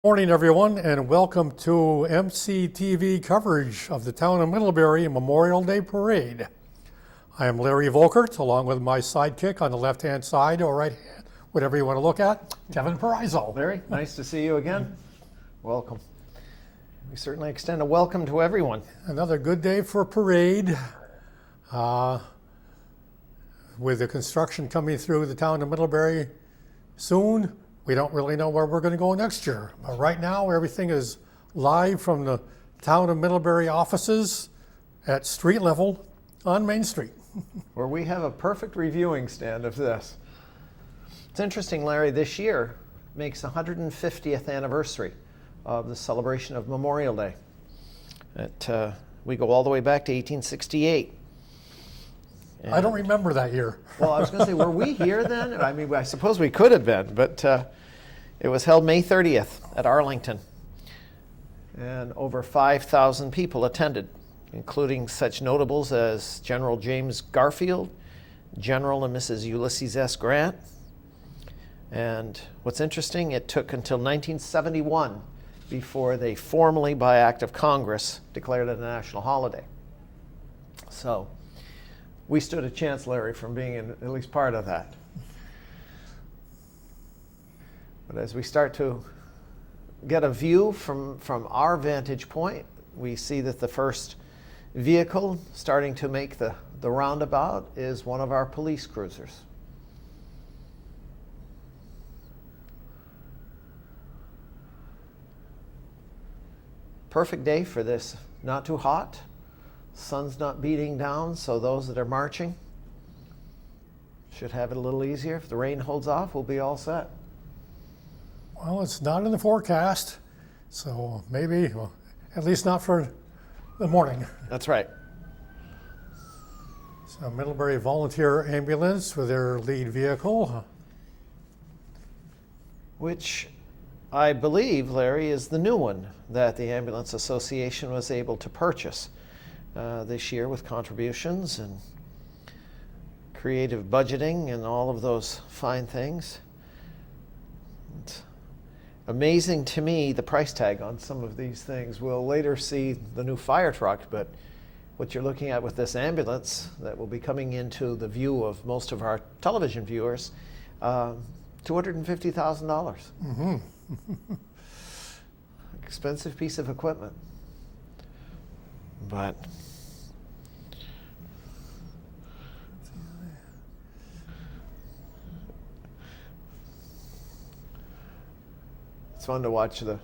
Morning, everyone, and welcome to MCTV coverage of the town of Middlebury Memorial Day Parade. I am Larry Volkert, along with my sidekick on the left-hand side or right hand, whatever you want to look at, Kevin Parizo. Larry, nice to see you again. Welcome. We certainly extend a welcome to everyone. Another good day for a parade. With the construction coming through the town of Middlebury soon, we don't really know where we're going to go next year. But right now, everything is live from the town of Middlebury offices at street level on Main Street. Where we have a perfect reviewing stand of this. It's interesting, Larry, this year makes the 150th anniversary of the celebration of Memorial Day. We go all the way back to 1868. I don't remember that year. Well, I was going to say, were we here then? I mean, I suppose we could have been, but it was held May 30th at Arlington. And over 5,000 people attended, including such notables as General James Garfield, General and Mrs. Ulysses S. Grant. And what's interesting, it took until 1971 before they formally, by act of Congress, declared it a national holiday. So we stood a chance, Larry, from being in at least part of that. But as we start to get a view from our vantage point, we see that the first vehicle starting to make the roundabout is one of our police cruisers. Perfect day for this. Not too hot. Sun's not beating down, so those that are marching should have it a little easier. If the rain holds off, we'll be all set. Well, it's not in the forecast, so maybe, well, at least not for the morning. That's right. So Middlebury Volunteer Ambulance with their lead vehicle. Which I believe, Larry, is the new one that the Ambulance Association was able to purchase this year with contributions and creative budgeting and all of those fine things. It's amazing to me the price tag on some of these things. We'll later see the new fire truck, but what you're looking at with this ambulance that will be coming into the view of most of our television viewers, $250,000. Mm-hmm. Expensive piece of equipment. But it's fun to watch the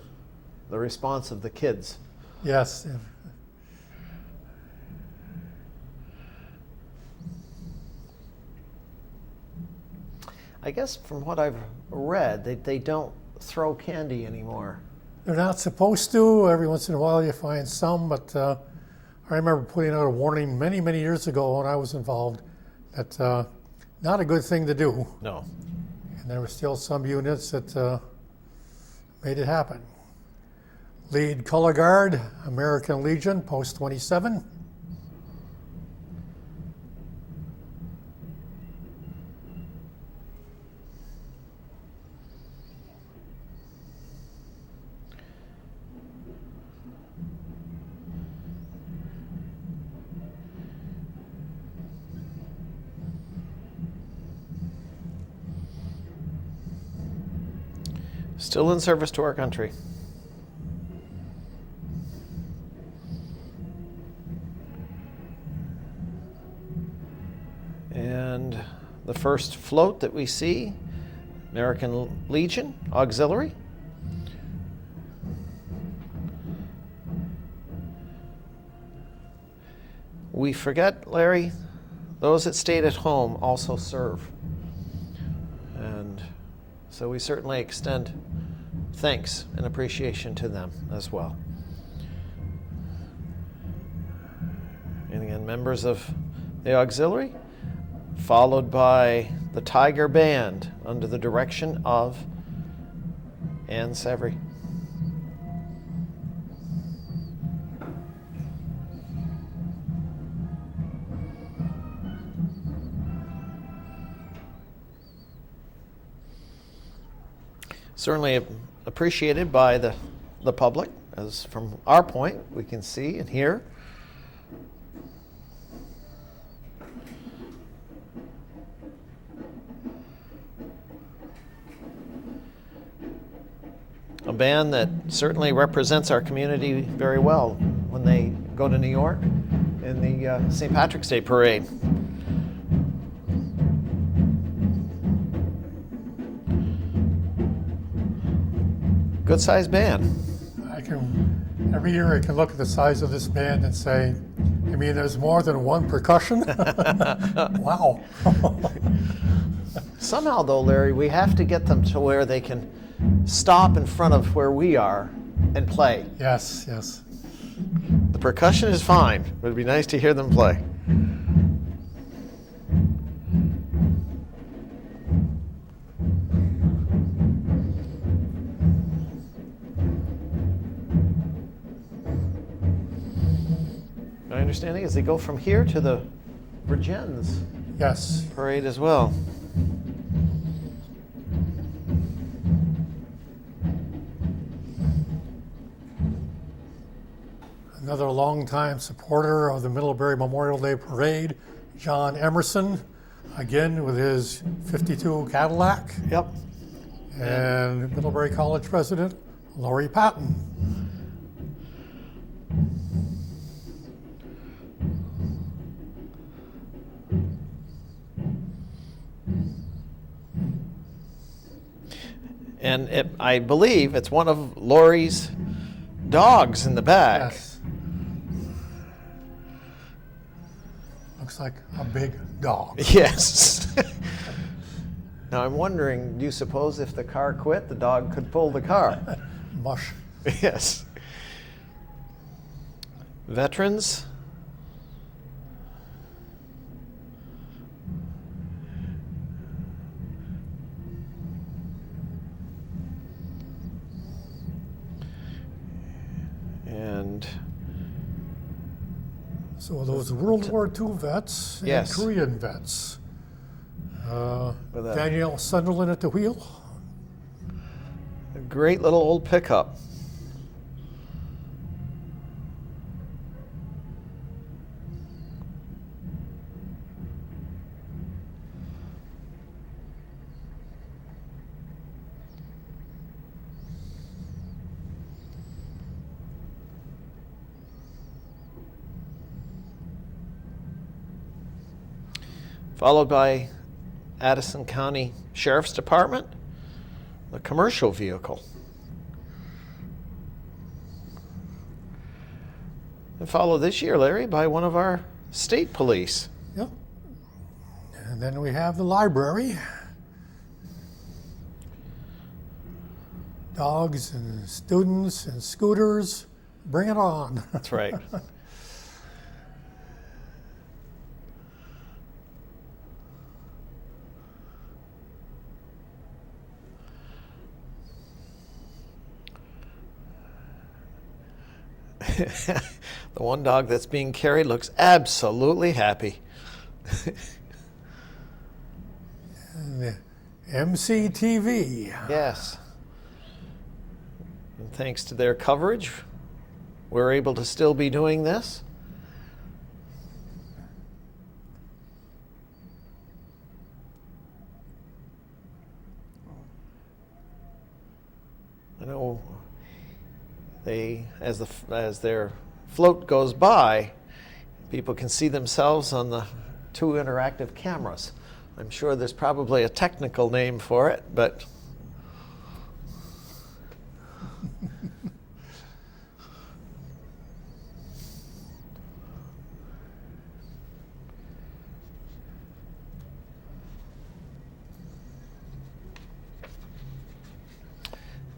response of the kids. Yes. I guess from what I've read, they don't throw candy anymore. They're not supposed to. Every once in a while you find some, but I remember putting out a warning many, many years ago when I was involved that not a good thing to do. No. And there were still some units that made it happen. Lead Color Guard, American Legion, Post 27. Still in service to our country. And the first float that we see, American Legion Auxiliary. We forget, Larry, those that stayed at home also serve. And so we certainly extend thanks and appreciation to them as well. And again, members of the auxiliary, followed by the Tiger Band under the direction of Ann Severy. Certainly appreciated by the public, as from our point we can see and hear. A band that certainly represents our community very well when they go to New York in the St. Patrick's Day Parade. Good-sized band. Every year I can look at the size of this band and say, I mean, there's more than one percussion? Wow. Somehow, though, Larry, we have to get them to where they can stop in front of where we are and play. Yes, yes. The percussion is fine, but it'd be nice to hear them play. My understanding is they go from here to the Virgins Yes. parade as well. Another longtime supporter of the Middlebury Memorial Day Parade, John Emerson, again with his 52 Cadillac, Yep. and Middlebury College president, Lori Patton. And I believe it's one of Lori's dogs in the back. Yes. Looks like a big dog. Yes. Now I'm wondering, do you suppose if the car quit, the dog could pull the car? Mush. Yes. Veterans. And So those World War II vets and Yes. Korean vets. With a- Danielle Sunderland at the wheel. a great little old pickup. Followed by Addison County Sheriff's Department, the commercial vehicle. And followed this year, Larry, by one of our state police. Yep. And then we have the library. Dogs and students and scooters. Bring it on. That's right. The one dog that's being carried looks absolutely happy. And the MCTV. Yes. And thanks to their coverage, we're able to still be doing this. I know they, as their float goes by, people can see themselves on the two interactive cameras. I'm sure there's probably a technical name for it, but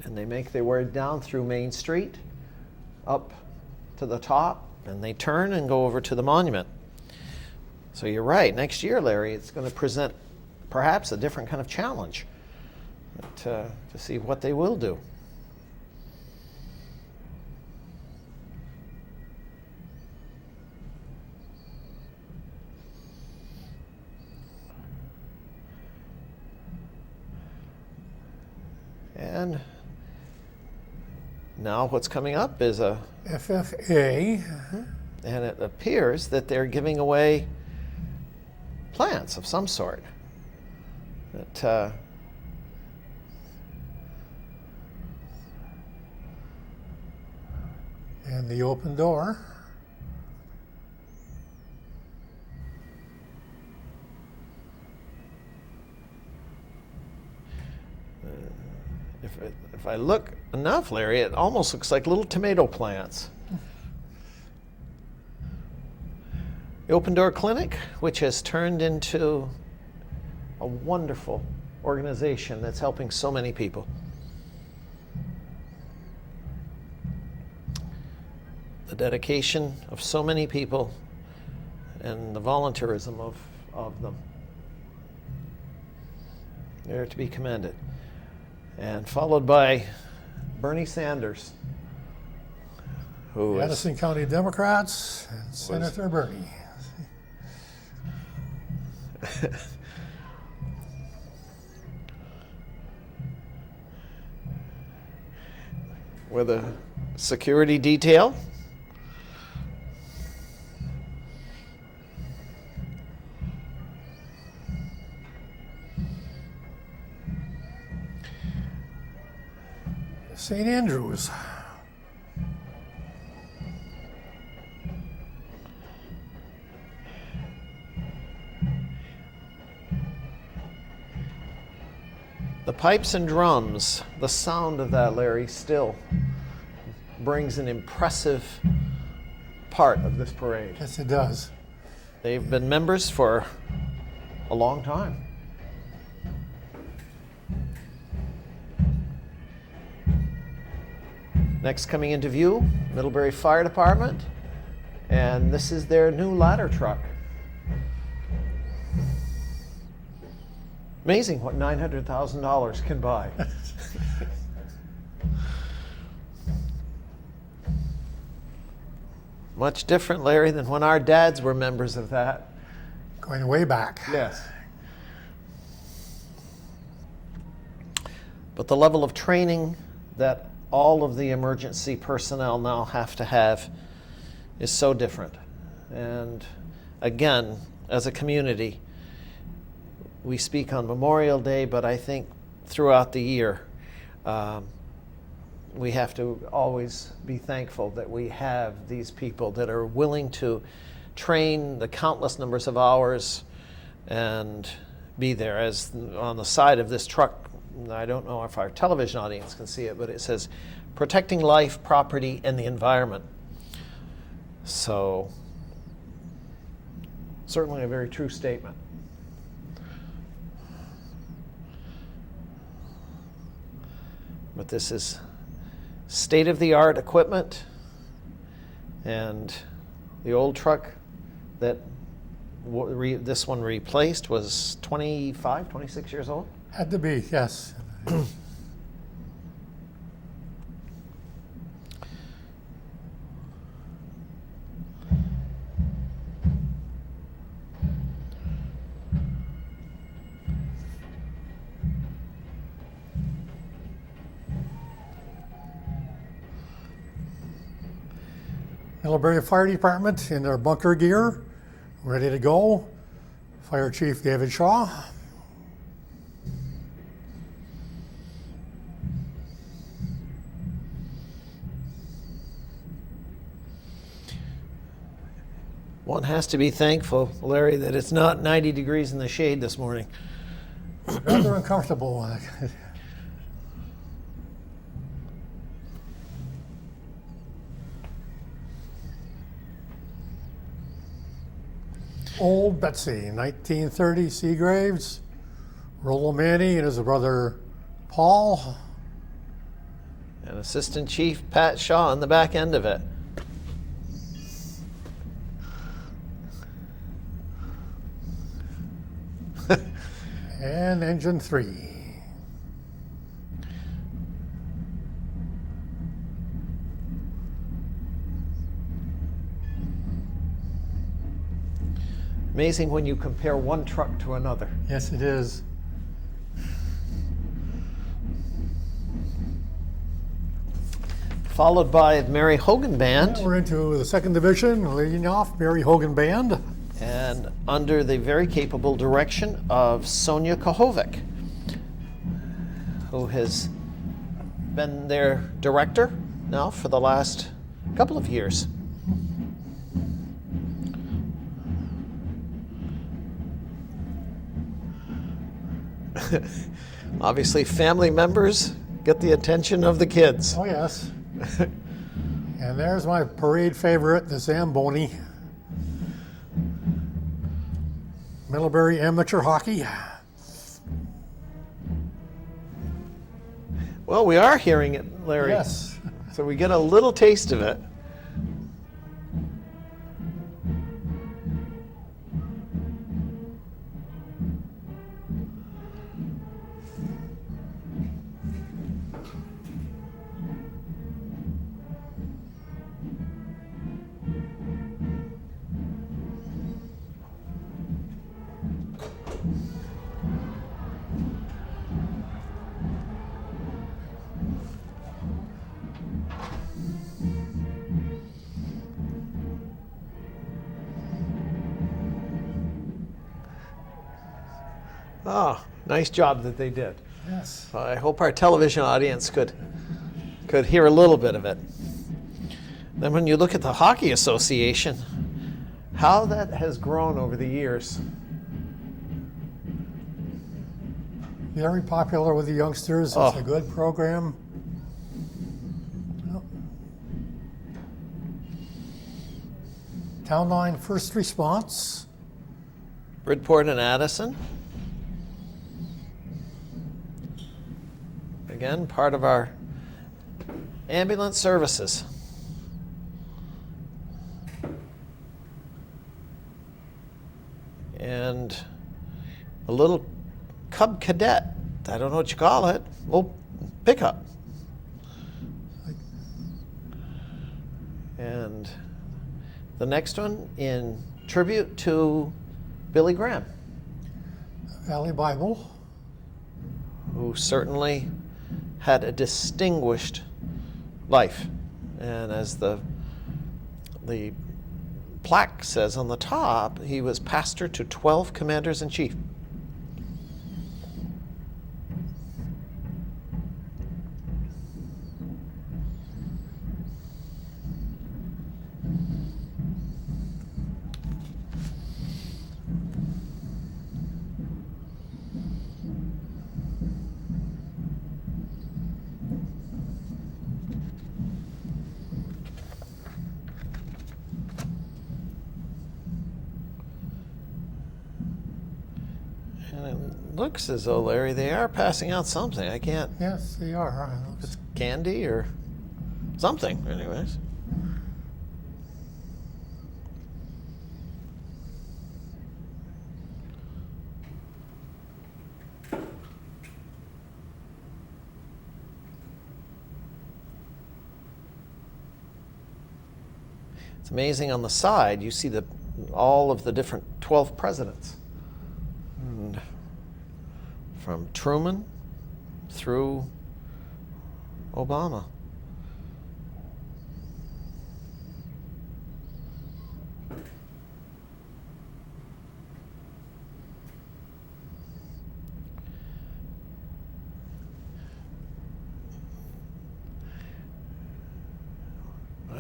and they make their way down through Main Street, up to the top, and they turn and go over to the monument. So you're right, next year, Larry, it's going to present perhaps a different kind of challenge to see what they will do. And now what's coming up is a, FFA. and it appears that they're giving away plants of some sort. That, And the open door. if I look enough, Larry, it almost looks like little tomato plants. The Open Door Clinic, which has turned into a wonderful organization that's helping so many people. The dedication of so many people and the volunteerism of them. They're to be commended. And followed by Bernie Sanders, who is Madison County Democrats and Senator Bernie. with a security detail. St. Andrews. The pipes and drums, the sound of that, Larry, still brings an impressive part of this parade. Yes, it does. They've been members for a long time. Next coming into view, Middlebury Fire Department, and this is their new ladder truck. Amazing what $900,000 can buy. Much different, Larry, than when our dads were members of that. Going way back. Yes. But the level of training that all of the emergency personnel now have to have is so different. And again, as a community, we speak on Memorial Day, but I think throughout the year, we have to always be thankful that we have these people that are willing to train the countless numbers of hours and be there. As on the side of this truck, I don't know if our television audience can see it, but it says, protecting life, property, and the environment. So, certainly a very true statement. But this is state-of-the-art equipment, and the old truck that this one replaced was 25, 26 years old? Had to be, yes. Middlebury Fire Department in their bunker gear, ready to go. Fire Chief David Shaw. One has to be thankful, Larry, that it's not 90 degrees in the shade this morning. Rather uncomfortable. Old Betsy, 1930 Seagraves. Rollo Manny and his brother Paul. And Assistant Chief Pat Shaw on the back end of it. And engine 3. Amazing when you compare one truck to another. Yes, it is. followed by the Mary Hogan Band, We're into the second division, leading off Mary Hogan Band. and under the very capable direction of Sonia Kohovic, who has been their director now for the last couple of years. Obviously, family members get the attention of the kids. Oh, yes. And there's my parade favorite, the Zamboni. Middlebury Amateur Hockey. Well, we are hearing it, Larry. Yes. So we get a little taste of it. Oh, nice job that they did. Yes. I hope our television audience could hear a little bit of it. Then when you look at the Hockey Association, how that has grown over the years. Very popular with the youngsters. It's a good program. Yep. Town line first response. Bridport and Addison. Again, part of our ambulance services. And a little cub cadet, I don't know what you call it, little pickup. And the next one in tribute to Billy Graham, Valley Bible. who certainly had a distinguished life. And as the plaque says on the top, he was pastor to 12 commanders-in-chief. And it looks as though, Larry, they are passing out something. I can't, Yes, they are. it's candy or something, anyways. It's amazing on the side, you see all of the different 12 presidents. And from Truman through Obama.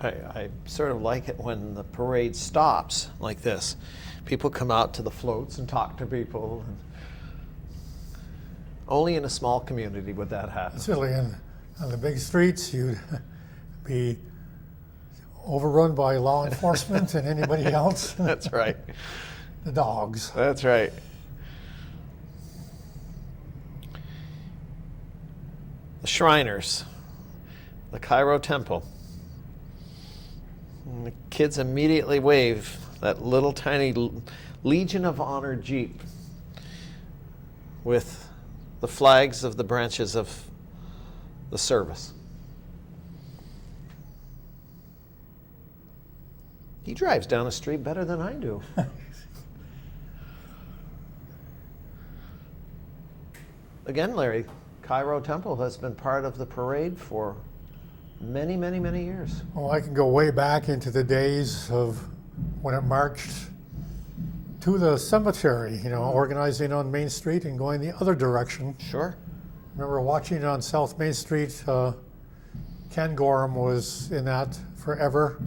I sort of like it when the parade stops like this. People come out to the floats and talk to people. And only in a small community would that happen. Certainly on the big streets, you'd be overrun by law enforcement and anybody else. That's right. The dogs. That's right. The Shriners, the Cairo Temple. And the kids immediately wave that little tiny Legion of Honor Jeep with the flags of the branches of the service. He drives down the street better than I do. Again, Larry, Cairo Temple has been part of the parade for Many, many, many years. Well, I can go way back into the days of when it marched to the cemetery, organizing on Main Street and going the other direction. Sure. Remember watching it on South Main Street. Ken Gorham was in that forever.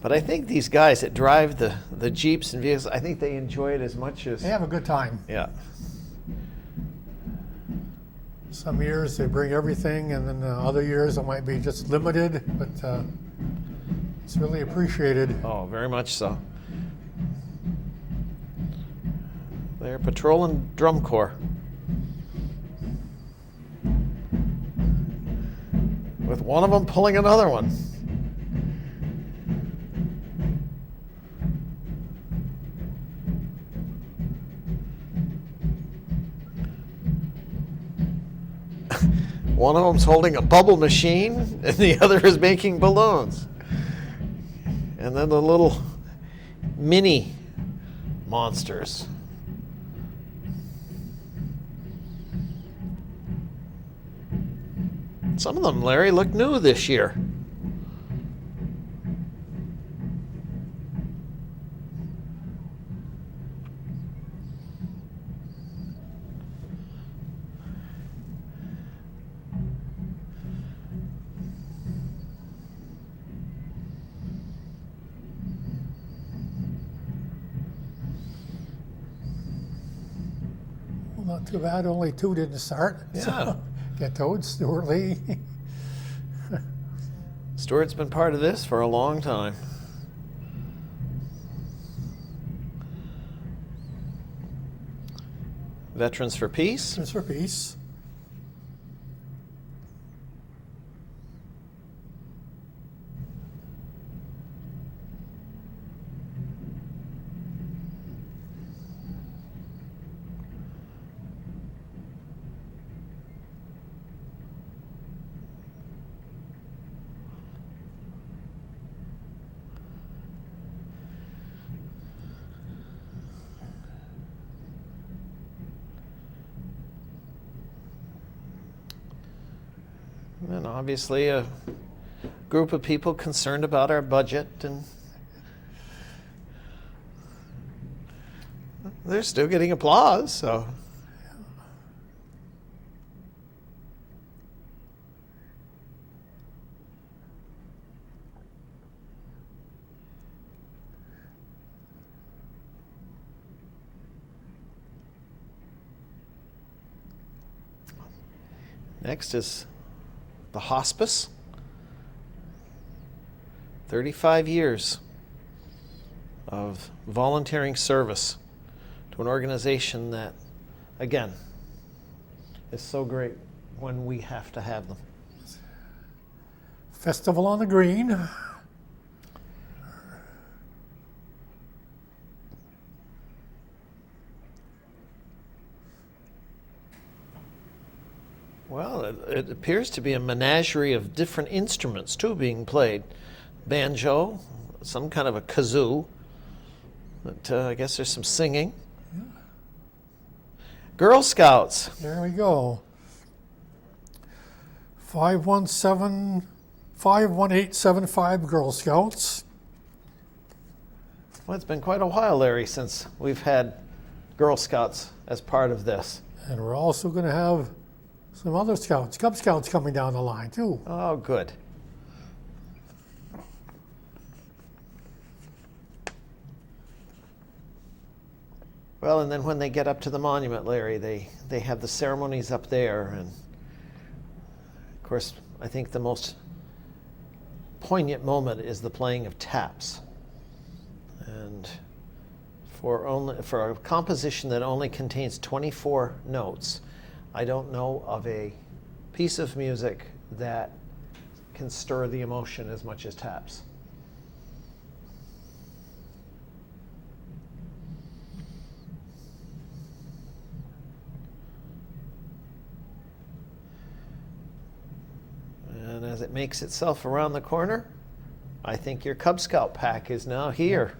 But I think these guys that drive the Jeeps and vehicles, I think they enjoy it as much as... They have a good time. Yeah. Some years they bring everything, and then other years it might be just limited, but it's really appreciated. Oh, very much so. They're patrolling drum corps. With one of them pulling another one. One of them's holding a bubble machine, and the other is making balloons. And then the little mini monsters. Some of them, Larry, look new this year. Well, not too bad, only two didn't start. Yeah. So, get Toad, Stuart Lee. Stuart's been part of this for a long time. Veterans for Peace. Veterans for Peace. And obviously a group of people concerned about our budget, and they're still getting applause, so. Next is the hospice. 35 years of volunteering service to an organization that, again, is so great when we have to have them. Festival on the Green. Well, it appears to be a menagerie of different instruments, too, being played. Banjo, some kind of a kazoo, but I guess there's some singing. Yeah. Girl Scouts. There we go. 51875 Girl Scouts. Well, it's been quite a while, Larry, since we've had Girl Scouts as part of this. And we're also going to have some other scouts, Cub Scouts coming down the line, too. Oh, good. Well, and then when they get up to the monument, Larry, they have the ceremonies up there. And, of course, I think the most poignant moment is the playing of taps. And for a composition that only contains 24 notes, I don't know of a piece of music that can stir the emotion as much as taps. And as it makes itself around the corner, I think your Cub Scout pack is now here.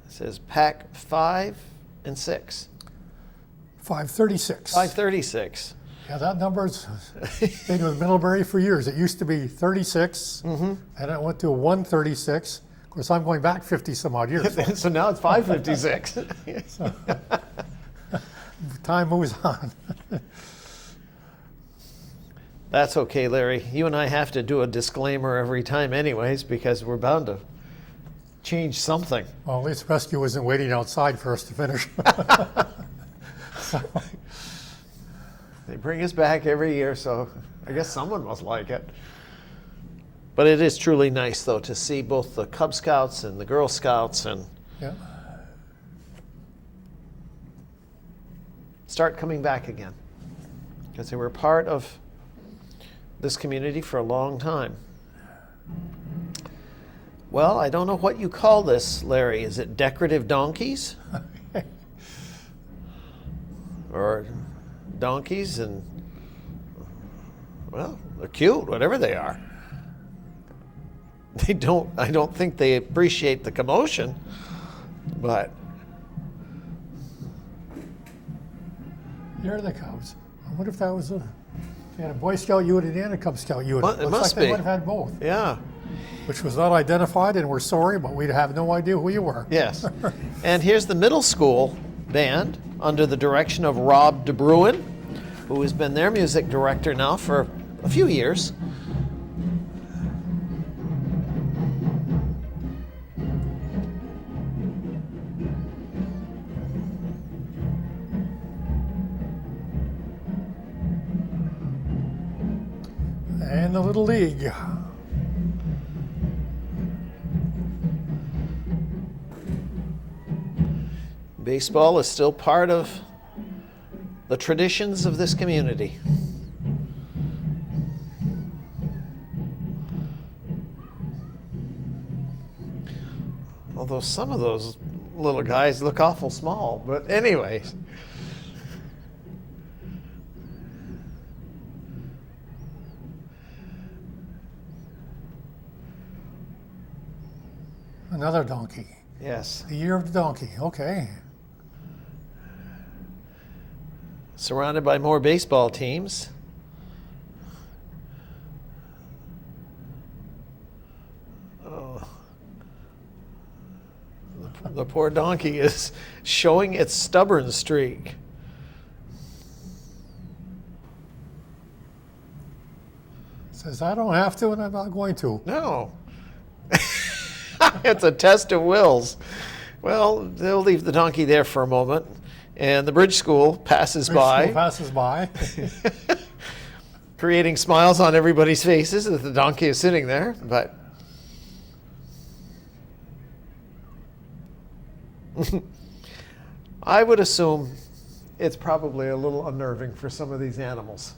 It says Pack 5 536. 536. Yeah, that number's been with Middlebury for years. It used to be 36, and it went to 136. Of course, I'm going back 50 some odd years. So now it's 556. Time moves on. That's okay, Larry. You and I have to do a disclaimer every time anyways, because we're bound to change something. Well, at least rescue isn't waiting outside for us to finish. So, they bring us back every year, so I guess someone must like it. But it is truly nice, though, to see both the Cub Scouts and the Girl Scouts and yeah. start coming back again, because they were part of this community for a long time. Well, I don't know what you call this, Larry. Is it decorative donkeys? Or donkeys, and, well, they're cute, whatever they are. I don't think they appreciate the commotion, but. Here are the Cubs. I wonder if that was they had a Boy Scout unit and a Cub Scout unit. Well, it Looks must like they be. might have had both. Yeah. Which was not identified, and we're sorry, but we have no idea who you were. Yes. And here's the middle school band under the direction of Rob DeBruin, who has been their music director now for a few years. And the Little League. Baseball is still part of the traditions of this community. Although some of those little guys look awful small, but anyways. Another donkey. Yes. The year of the donkey. Okay. Surrounded by more baseball teams. Oh. The poor donkey is showing its stubborn streak. Says, I don't have to, and I'm not going to. No. It's a test of wills. Well, they'll leave the donkey there for a moment, and the bridge school passes by. School passes by. Creating smiles on everybody's faces as the donkey is sitting there, but I would assume it's probably a little unnerving for some of these animals.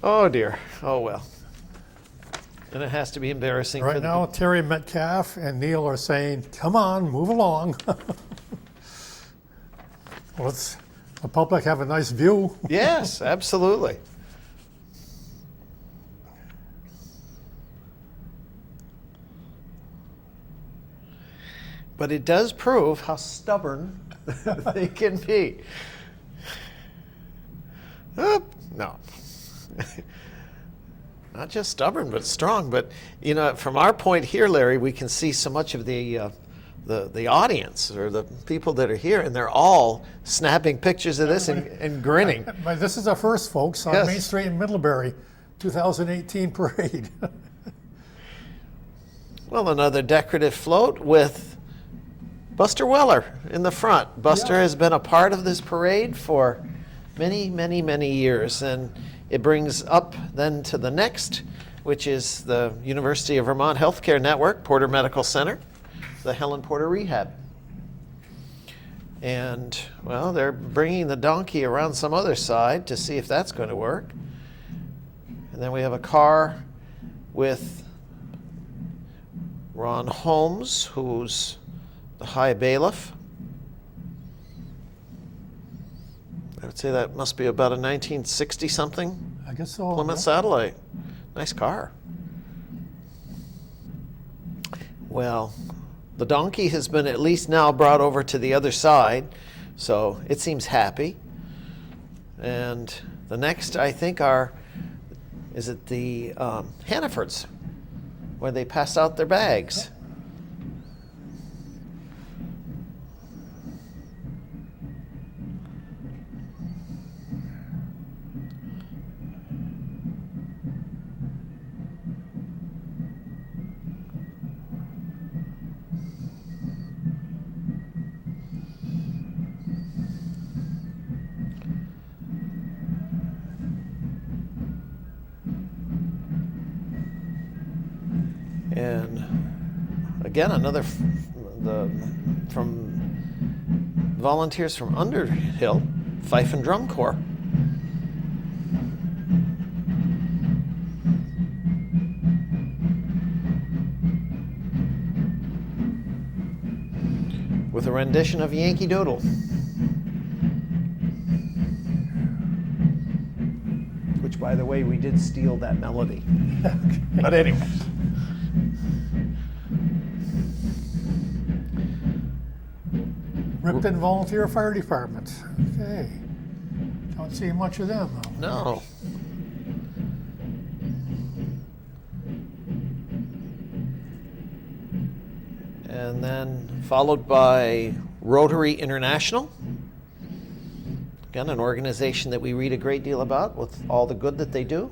Oh dear. Oh well. And it has to be embarrassing. Right for the now, Terry Metcalf and Neil are saying, come on, move along. Let's the public have a nice view. Yes, absolutely. But it does prove how stubborn they can be. No. Not just stubborn, but strong. But, you know, from our point here, Larry, we can see so much of the audience or the people that are here, and they're all snapping pictures of this and grinning. But this is a first, folks, on Yes. Main Street in Middlebury, 2018 parade. Well, another decorative float with Buster Weller in the front. Buster Yeah. has been a part of this parade for many, many, many years, and it brings up then to the next, which is the University of Vermont Healthcare Network, Porter Medical Center, the Helen Porter Rehab. And, well, they're bringing the donkey around some other side to see if that's going to work. And then we have a car with Ron Holmes, who's the High Bailiff. I would say that must be about a 1960-something I guess so. Plymouth Satellite. Nice car. Well, the donkey has been at least now brought over to the other side, so it seems happy. And the next, I think, is it the Hannafords, where they pass out their bags. And again, from volunteers from Underhill, Fife and Drum Corps. With a rendition of Yankee Doodle. Which, by the way, we did steal that melody. But anyway. Ripton Volunteer Fire Department. Okay. Don't see much of them, though. No. And then followed by Rotary International. Again, an organization that we read a great deal about with all the good that they do.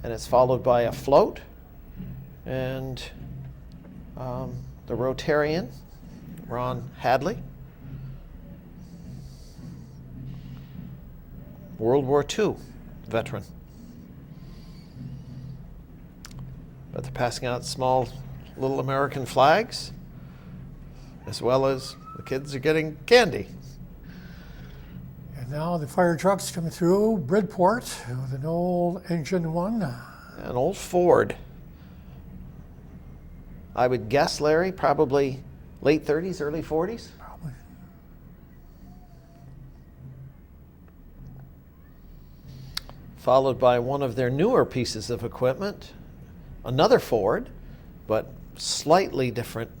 And it's followed by a float. And the Rotarian, Ron Hadley. World War II veteran. But they're passing out small little American flags, as well as the kids are getting candy. And now the fire truck's coming through Bridport with an old engine one. An old Ford. I would guess, Larry, probably late 30s, early 40s. Probably. Followed by one of their newer pieces of equipment, another Ford, but slightly different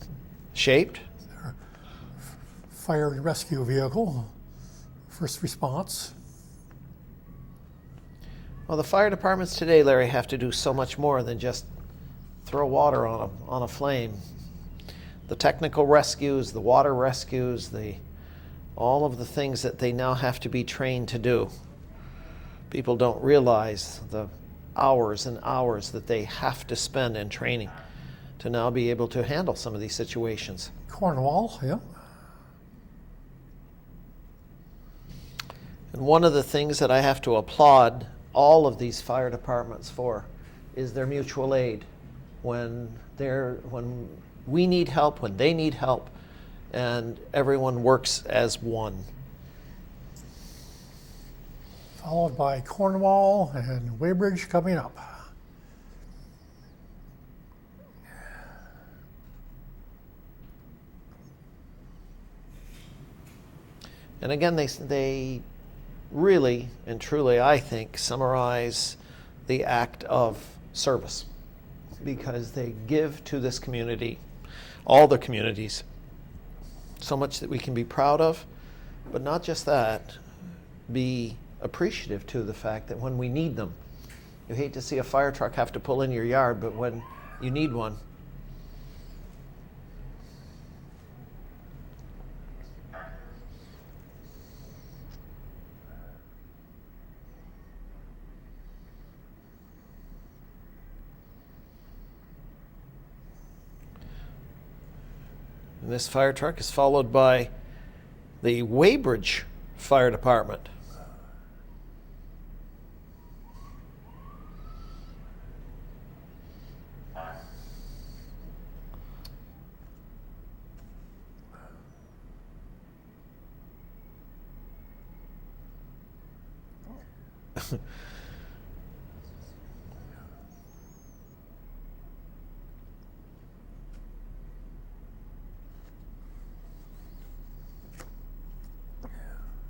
shaped. Their fire and rescue vehicle, first response. Well, the fire departments today, Larry, have to do so much more than just throw water on a flame. The technical rescues, the water rescues, all of the things that they now have to be trained to do. People don't realize the hours and hours that they have to spend in training to now be able to handle some of these situations. Cornwall, yeah. And one of the things that I have to applaud all of these fire departments for is their mutual aid. When we need help, when they need help, and everyone works as one. Followed by Cornwall and Weybridge coming up. And again, they really and truly, I think, summarize the act of service, because they give to this community, all the communities, so much that we can be proud of, but not just that, be appreciative to the fact that when we need them, you hate to see a fire truck have to pull in your yard, but when you need one, and this fire truck is followed by the Weybridge Fire Department.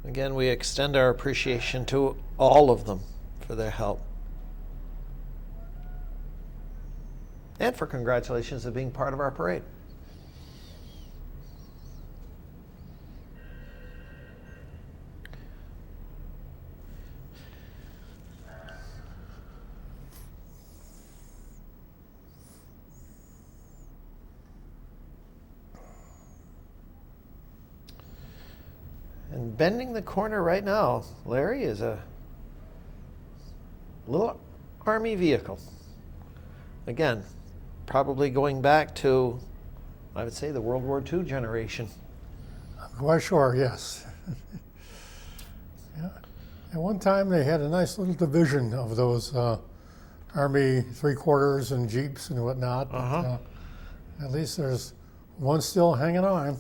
Again, we extend our appreciation to all of them for their help. and for congratulations of being part of our parade. And bending the corner right now, Larry, is a little Army vehicle. Again, probably going back to, I would say, the World War II generation. Why, sure, yes. Yeah. At one time, they had a nice little division of those Army three-quarters and Jeeps and whatnot. But, at least there's one still hanging on.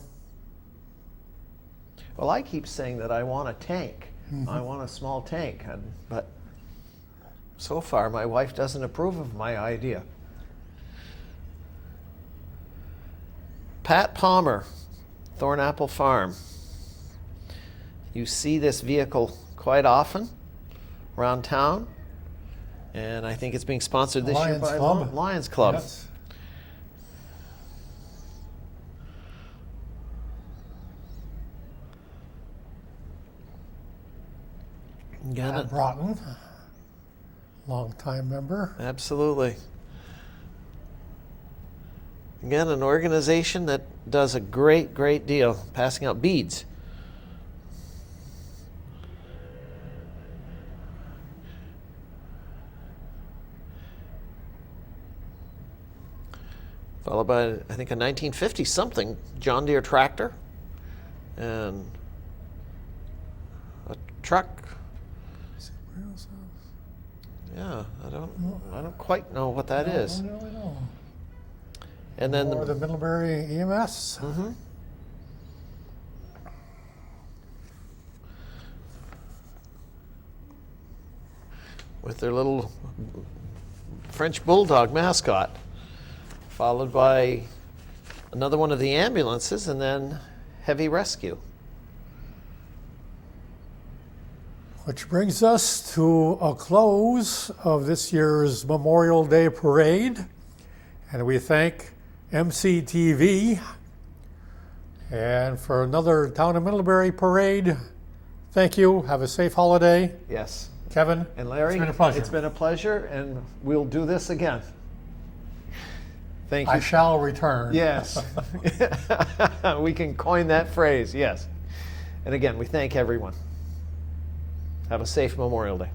Well, I keep saying that I want a tank. I want a small tank, but so far my wife doesn't approve of my idea. Pat Palmer, Thornapple Farm. You see this vehicle quite often around town, and I think it's being sponsored this year by Lions Club. Yes. Got it. Broughton, long-time member. Absolutely. Again, an organization that does a great, great deal, passing out beads. Followed by, I think, a 1950-something John Deere tractor and a truck. Yeah, I don't quite know what that is. I don't really know. And then Or the Middlebury EMS. With their little French bulldog mascot, followed by another one of the ambulances, and then heavy rescue. Which brings us to a close of this year's Memorial Day Parade. And we thank MCTV. And for another Town of Middlebury Parade, thank you. Have a safe holiday. Yes. Kevin, And Larry, it's been a pleasure. It's been a pleasure, and we'll do this again. Thank you. I shall return. Yes. We can coin that phrase, yes. And again, we thank everyone. Have a safe Memorial Day.